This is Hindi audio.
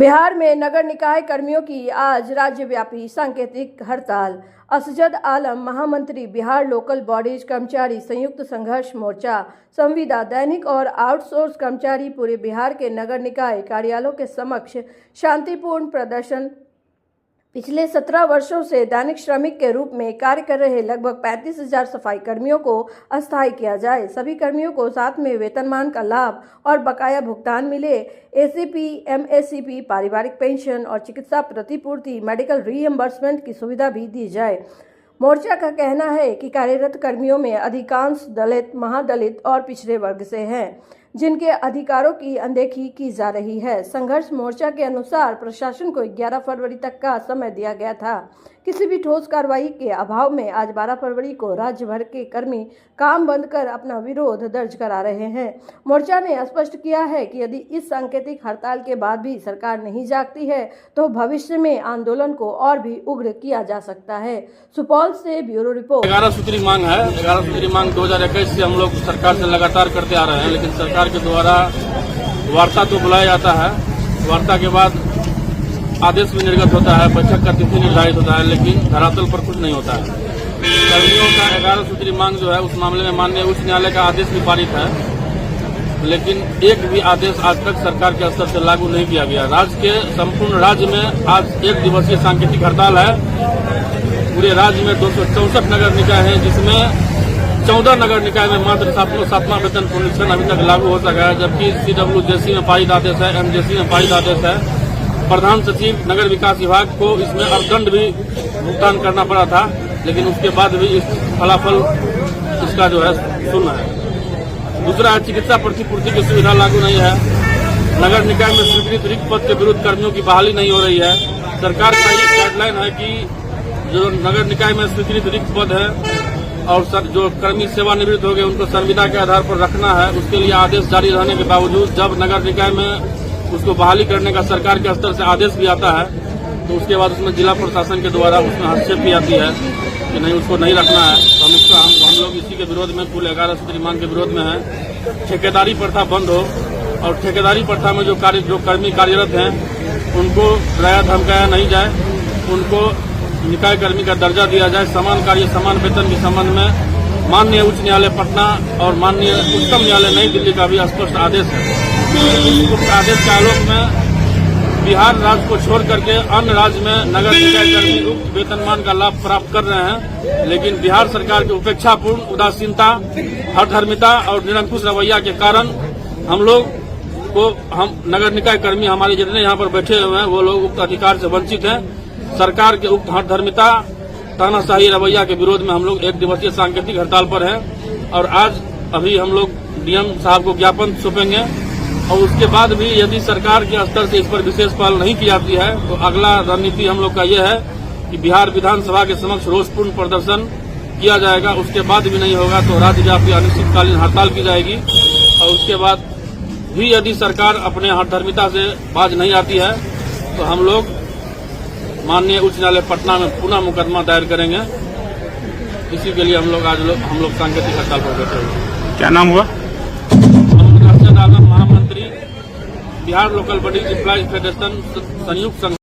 बिहार में नगर निकाय कर्मियों की आज राज्यव्यापी सांकेतिक हड़ताल। असजद आलम महामंत्री बिहार लोकल बॉडीज कर्मचारी संयुक्त संघर्ष मोर्चा संविदा दैनिक और आउटसोर्स कर्मचारी पूरे बिहार के नगर निकाय कार्यालयों के समक्ष शांतिपूर्ण प्रदर्शन। पिछले 17 वर्षों से दैनिक श्रमिक के रूप में कार्य कर रहे लगभग 35,000 सफाई कर्मियों को अस्थायी किया जाए। सभी कर्मियों को साथ में वेतनमान का लाभ और बकाया भुगतान मिले। एसीपी, एमएससीपी, पारिवारिक पेंशन और चिकित्सा प्रतिपूर्ति, मेडिकल रीइंबर्समेंट की सुविधा भी दी जाए। मोर्चा का कहना है कि कार्यरत कर्मियों में अधिकांश दलित, महादलित और पिछड़े वर्ग से हैं, जिनके अधिकारों की अनदेखी की जा रही है। संघर्ष मोर्चा के अनुसार प्रशासन को 11 फरवरी तक का समय दिया गया था। किसी भी ठोस कार्रवाई के अभाव में आज 12 फरवरी को राज्य भर के कर्मी काम बंद कर अपना विरोध दर्ज करा रहे हैं। मोर्चा ने स्पष्ट किया है कि यदि इस सांकेतिक हड़ताल के बाद भी सरकार नहीं जागती है तो भविष्य में आंदोलन को और भी उग्र किया जा सकता है। सुपौल से ब्यूरो रिपोर्ट। 11 सूत्री मांग है। 11 सूत्री मांग 2021 से हम लोग सरकार से लगातार करते आ रहे हैं, लेकिन सरकार के द्वारा वार्ता तो बुलाया जाता है। वार्ता के बाद आदेश भी निर्गत होता है, बैठक का तिथि निर्धारित होता है, लेकिन धरातल पर कुछ नहीं होता है। कर्मियों का 11 सूत्री मांग जो है उस मामले में माननीय उच्च न्यायालय का आदेश भी पारित है, लेकिन एक भी आदेश आज तक सरकार के स्तर से लागू नहीं किया गया। राज्य के संपूर्ण राज्य में आज 1 दिवसीय सांकेतिक हड़ताल है। पूरे राज्य में 264 नगर निकाय हैं, जिसमें 14 नगर निकाय में मात्र 7वां वेतन पुनरीक्षण अभी तक लागू हो सका है, जबकि CWJC में पारित आदेश है, MJC में पारित आदेश है। प्रधान सचिव नगर विकास विभाग को इसमें अर्थदंड भी भुगतान करना पड़ा था, लेकिन उसके बाद भी इस फलाफल इसका जो है शून्य है। दूसरा है चिकित्सा प्रतिपूर्ति की सुविधा लागू नहीं है। नगर निकाय में स्वीकृत रिक्त पद के विरुद्ध कर्मियों की बहाली नहीं हो रही है। सरकार का ये गाइडलाइन है कि जो नगर निकाय में स्वीकृत रिक्त पद है और जो कर्मी सेवानिवृत्त हो गए उनको संविदा के आधार पर रखना है। उसके लिए आदेश जारी रहने के बावजूद जब नगर निकाय में उसको बहाली करने का सरकार के स्तर से आदेश भी आता है, तो उसके बाद उसमें जिला प्रशासन के द्वारा उसमें हस्तक्षेप भी आती है कि नहीं, उसको नहीं रखना है। तो हम लोग इसी के विरोध में, कुल 11 सूत्री मांग के विरोध में है। ठेकेदारी प्रथा बंद हो और ठेकेदारी प्रथा में जो कर्मी कार्यरत हैं उनको डराया धमकाया नहीं जाए, उनको निकाय कर्मी का दर्जा दिया जाए। समान कार्य समान वेतन के संबंध में माननीय उच्च न्यायालय पटना और माननीय उच्चतम न्यायालय नई दिल्ली का भी स्पष्ट आदेश है। उस आदेश के आलोक में बिहार राज्य को छोड़ करके अन्य राज्य में नगर निकाय कर्मी उक्त वेतनमान का लाभ प्राप्त कर रहे हैं, लेकिन बिहार सरकार की उपेक्षापूर्ण, उदासीनता, हठधर्मिता और निरंकुश रवैया के कारण हम नगर निकाय कर्मी, हमारे जितने यहाँ पर बैठे हुए हैं, वो लोग उक्त अधिकार से वंचित हैं। सरकार के उक्त हठधर्मिता, तानाशाही रवैया के विरोध में हम लोग 1 दिवसीय सांकेतिक हड़ताल पर हैं और आज अभी हम लोग डीएम साहब को ज्ञापन सौंपेंगे और उसके बाद भी यदि सरकार के स्तर से इस पर विशेष पहल नहीं की जाती है तो अगला रणनीति हम लोग का ये है कि बिहार विधानसभा के समक्ष रोषपूर्ण प्रदर्शन किया जाएगा। उसके बाद भी नहीं होगा तो राज्यव्यापी अनिश्चितकालीन हड़ताल की जाएगी और उसके बाद भी यदि सरकार अपने हठधर्मिता से बाज नहीं आती है तो हम लोग माननीय उच्च न्यायालय पटना में पुनः मुकदमा दायर करेंगे। इसी के लिए हम लोग सांकेतिक हड़ताल पर बैठे हुए। क्या नाम हुआ? असजद आलम महामंत्री Bihar local bodies employees federation संयुक्त